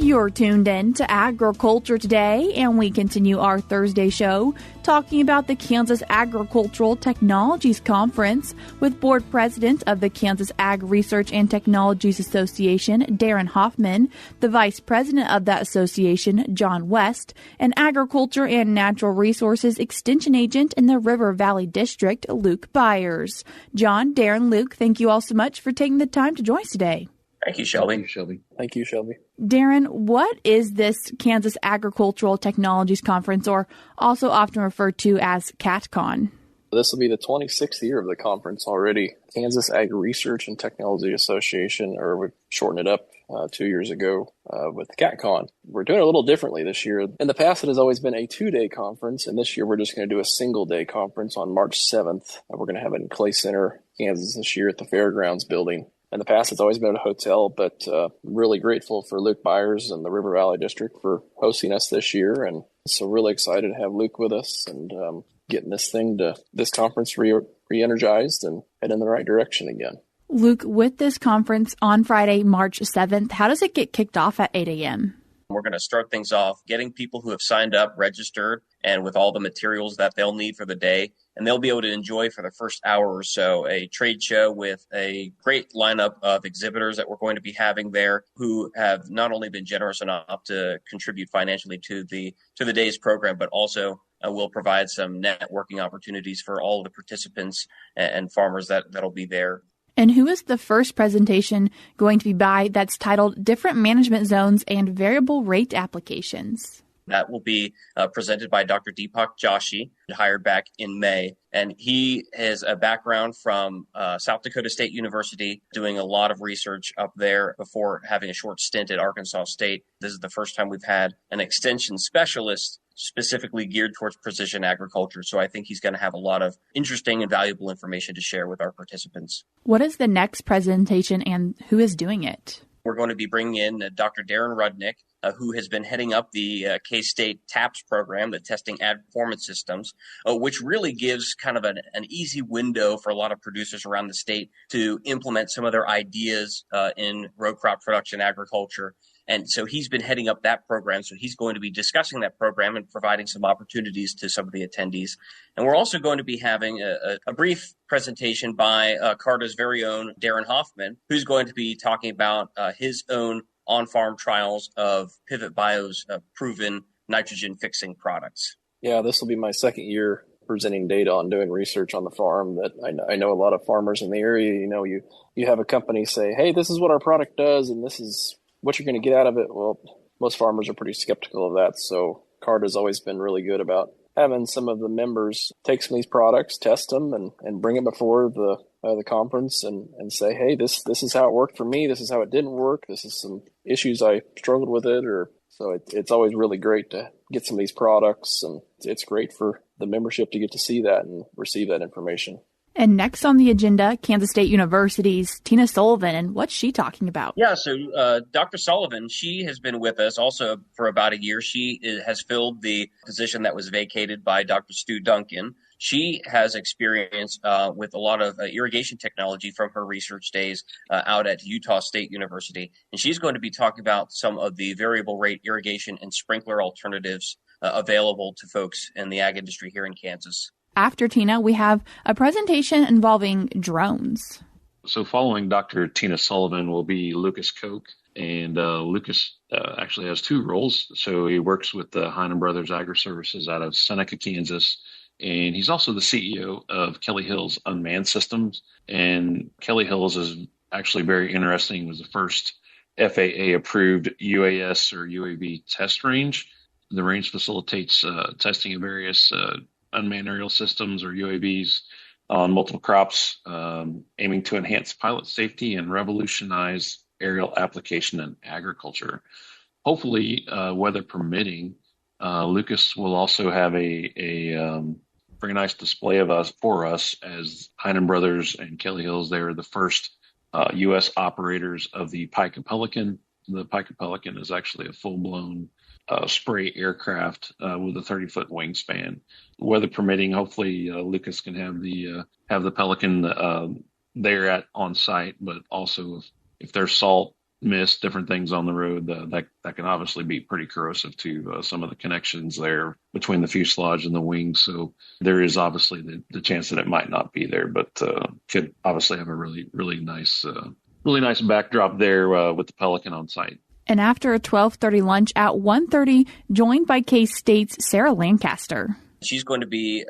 You're tuned in to Agriculture Today, and we continue our Thursday show talking about the Kansas Agricultural Technologies Conference with Board President of the Kansas Ag Research and Technologies Association, Darren Hoffman, the Vice President of that association, John West, and Agriculture and Natural Resources Extension Agent in the River Valley District, Luke Byers. John, Darren, Luke, thank you all so much for taking the time to join us today. Thank you, Shelby. Thank you, Shelby. Darren, what is this Kansas Agricultural Technologies Conference, or also often referred to as KATCON? This will be the 26th year of the conference already. Kansas Ag Research and Technology Association, or we shortened it up 2 years ago with KATCON. We're doing it a little differently this year. In the past, it has always been a 2-day conference, and this year we're just going to do a single-day conference on March 7th. We're going to have it in Clay Center, Kansas this year at the Fairgrounds building. In the past, it's always been at a hotel, but really grateful for Luke Byers and the River Valley District for hosting us this year. And so really excited to have Luke with us and getting this conference re-energized and head in the right direction again. Luke, with this conference on Friday, March 7th, how does it get kicked off at 8 a.m.? We're going to start things off getting people who have signed up, registered, and with all the materials that they'll need for the day. And they'll be able to enjoy for the first hour or so a trade show with a great lineup of exhibitors that we're going to be having there who have not only been generous enough to contribute financially to the day's program, but also will provide some networking opportunities for all of the participants and farmers that'll be there. And who is the first presentation going to be by that's titled Different Management Zones and Variable Rate Applications? That will be presented by Dr. Deepak Joshi, hired back in May. And he has a background from South Dakota State University, doing a lot of research up there before having a short stint at Arkansas State. This is the first time we've had an extension specialist specifically geared towards precision agriculture. So I think he's going to have a lot of interesting and valuable information to share with our participants. What is the next presentation and who is doing it? We're going to be bringing in Dr. Darren Rudnick, who has been heading up the K-State TAPS program, the Testing Ag Performance Systems, which really gives kind of an easy window for a lot of producers around the state to implement some of their ideas in row crop production agriculture. And so he's been heading up that program. So he's going to be discussing that program and providing some opportunities to some of the attendees. And we're also going to be having a brief presentation by CARTA's very own Darren Hoffman, who's going to be talking about his own on-farm trials of Pivot Bio's proven nitrogen-fixing products. Yeah, this will be my second year presenting data on doing research on the farm. That I know a lot of farmers in the area. You have a company say, hey, this is what our product does, and this is what you're going to get out of it. Well, most farmers are pretty skeptical of that. So CARTA's always been really good about having some of the members take some of these products, test them, and bring it before the conference and say, hey, this is how it worked for me. This is how it didn't work. This is some issues I struggled with it. So it's always really great to get some of these products, and it's great for the membership to get to see that and receive that information. And next on the agenda, Kansas State University's Tina Sullivan, and what's she talking about? Yeah, so Dr. Sullivan, she has been with us also for about a year. She has filled the position that was vacated by Dr. Stu Duncan. She has experience with a lot of irrigation technology from her research days out at Utah State University. And she's going to be talking about some of the variable rate irrigation and sprinkler alternatives available to folks in the ag industry here in Kansas. After Tina, we have a presentation involving drones. So following Dr. Tina Sullivan will be Lucas Koch. And Lucas actually has two roles. So he works with the Heinemann Brothers Agri-Services out of Seneca, Kansas. And he's also the CEO of Kelly Hills Unmanned Systems. And Kelly Hills is actually very interesting. It was the first FAA-approved UAS or UAV test range. The range facilitates testing of various unmanned aerial systems or UAVs on multiple crops, aiming to enhance pilot safety and revolutionize aerial application in agriculture. Hopefully, weather permitting, Lucas will also have a very nice display of us as Heinemann Brothers and Kelly Hills. They are the first U.S. operators of the Pica Pelican. The Pica Pelican is actually a full-blown spray aircraft with a 30-foot wingspan. Weather permitting, hopefully Lucas can have the Pelican there on site, but also if there's salt mist, different things on the road, that can obviously be pretty corrosive to some of the connections there between the fuselage and the wings. So there is obviously the chance that it might not be there, but could obviously have a really nice backdrop there with the Pelican on site. And after a 12:30 lunch at 1:30, joined by K-State's Sarah Lancaster. She's going to be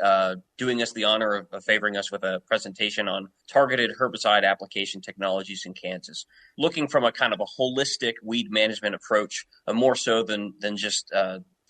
doing us the honor of favoring us with a presentation on targeted herbicide application technologies in Kansas, looking from a kind of a holistic weed management approach, more so than just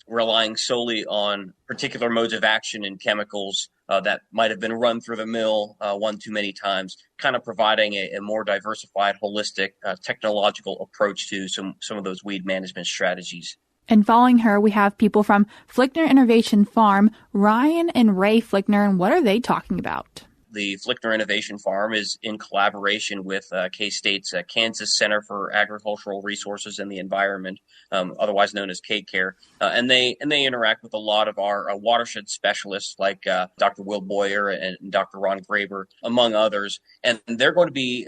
relying solely on particular modes of action and chemicals that might have been run through the mill one too many times, kind of providing a more diversified, holistic technological approach to some of those weed management strategies. And following her, we have people from Flickner Innovation Farm, Ryan and Ray Flickner, and what are they talking about? The Flickner Innovation Farm is in collaboration with K-State's Kansas Center for Agricultural Resources and the Environment, otherwise known as KCARE, and they interact with a lot of our watershed specialists like Dr. Will Boyer and Dr. Ron Graber, among others, and they're going to be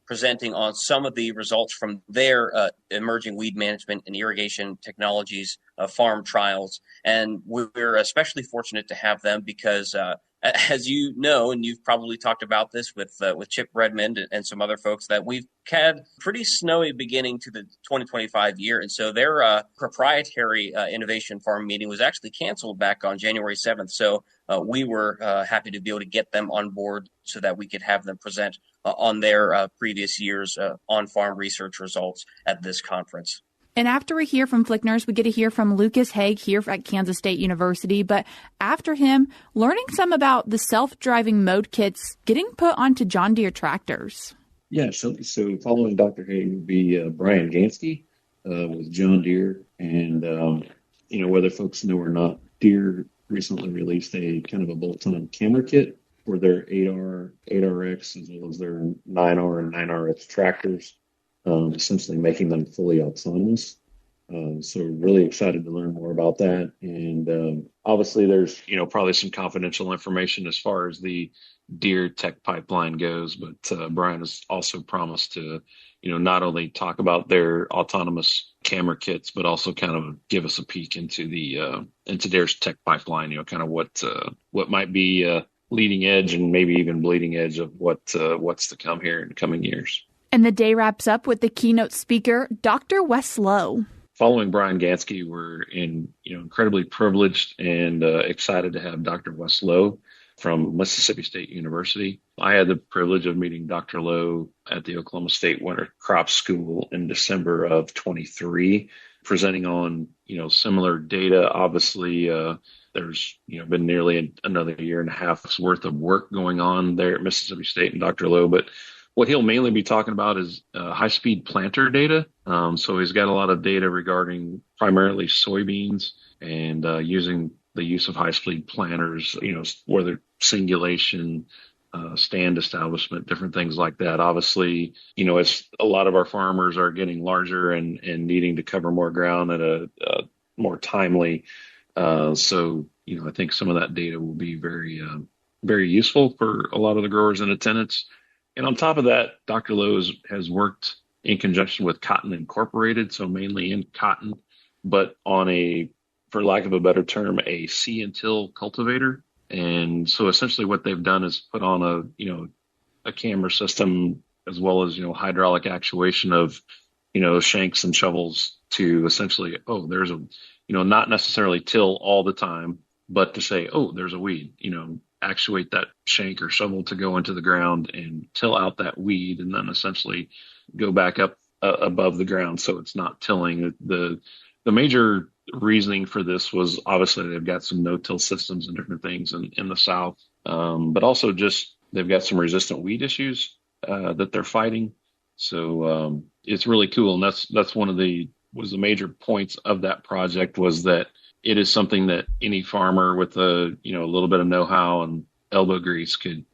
presenting on some of the results from their emerging weed management and irrigation technologies farm trials. And we're especially fortunate to have them because, as you know, and you've probably talked about this with Chip Redmond and some other folks, that we've had pretty snowy beginning to the 2025 year. And so their proprietary innovation farm meeting was actually canceled back on January 7th. So we were happy to be able to get them on board so that we could have them present on their previous year's on-farm research results at this conference. And after we hear from Flickner's, we get to hear from Lucas Haig here at Kansas State University. But after him, learning some about the self-driving mode kits getting put onto John Deere tractors. Yeah, so following Dr. Haig would be Brian Gansky with John Deere. And, whether folks know or not, Deere recently released a kind of a bolt-on camera kit for their 8R, 8RX, as well as their 9R and 9RX tractors, essentially making them fully autonomous. So really excited to learn more about that. And obviously there's, probably some confidential information as far as the Deere tech pipeline goes, but Brian has also promised to, not only talk about their autonomous camera kits, but also kind of give us a peek into Deere's tech pipeline, kind of what might be leading edge and maybe even bleeding edge of what's to come here in the coming years. And the day wraps up with the keynote speaker, Dr. Wes Lowe. Following Brian Gansky, we're incredibly privileged and excited to have Dr. Wes Lowe from Mississippi State University. I had the privilege of meeting Dr. Lowe at the Oklahoma State Winter Crop School in December of 23, presenting on, similar data. Obviously, there's, been nearly another year and a half's worth of work going on there at Mississippi State and Dr. Lowe, but what he'll mainly be talking about is high-speed planter data. So he's got a lot of data regarding primarily soybeans and using the use of high-speed planters, whether singulation, stand establishment, different things like that. Obviously, as a lot of our farmers are getting larger and needing to cover more ground at a more timely. So, I think some of that data will be very, very useful for a lot of the growers in attendance. And on top of that, Dr. Lowe has worked in conjunction with Cotton Incorporated, so mainly in cotton, but on for lack of a better term, a see and till cultivator. And so essentially what they've done is put on a camera system as well as, hydraulic actuation of, shanks and shovels to essentially, there's not necessarily till all the time, but to say, there's a weed, actuate that shank or shovel to go into the ground and till out that weed and then essentially go back up above the ground so it's not tilling. The major reasoning for this was obviously they've got some no-till systems and different things in the South, but also just they've got some resistant weed issues that they're fighting. So it's really cool, and that's one of the major points of that project was that it is something that any farmer with a little bit of know-how and elbow grease could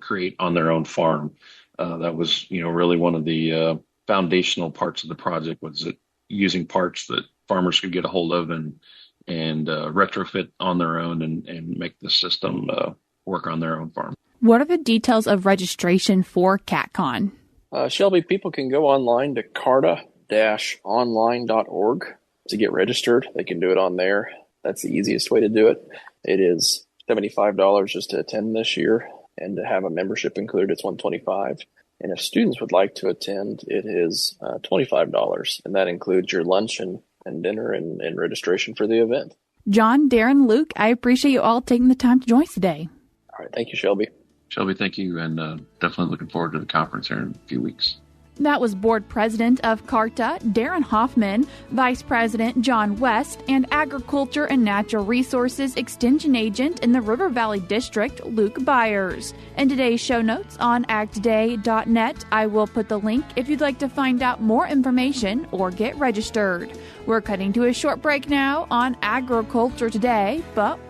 create on their own farm. That was really one of the foundational parts of the project was that using parts that farmers could get a hold of and retrofit on their own and make the system work on their own farm. What are the details of registration for KATCON? Shelby, people can go online to ag-online.org to get registered. They can do it on there. That's the easiest way to do it. It is $75 just to attend this year, and to have a membership included, it's $125. And if students would like to attend, it is $25, and that includes your lunch and dinner and registration for the event. John, Darren, Luke, I appreciate you all taking the time to join us today. All right. Thank you, Shelby. Shelby, thank you, and definitely looking forward to the conference here in a few weeks. That was Board President of CARTA, Darren Hoffman, Vice President John West, and Agriculture and Natural Resources Extension Agent in the River Valley District, Luke Byers. In today's show notes on agtoday.net, I will put the link if you'd like to find out more information or get registered. We're cutting to a short break now on Agriculture Today, but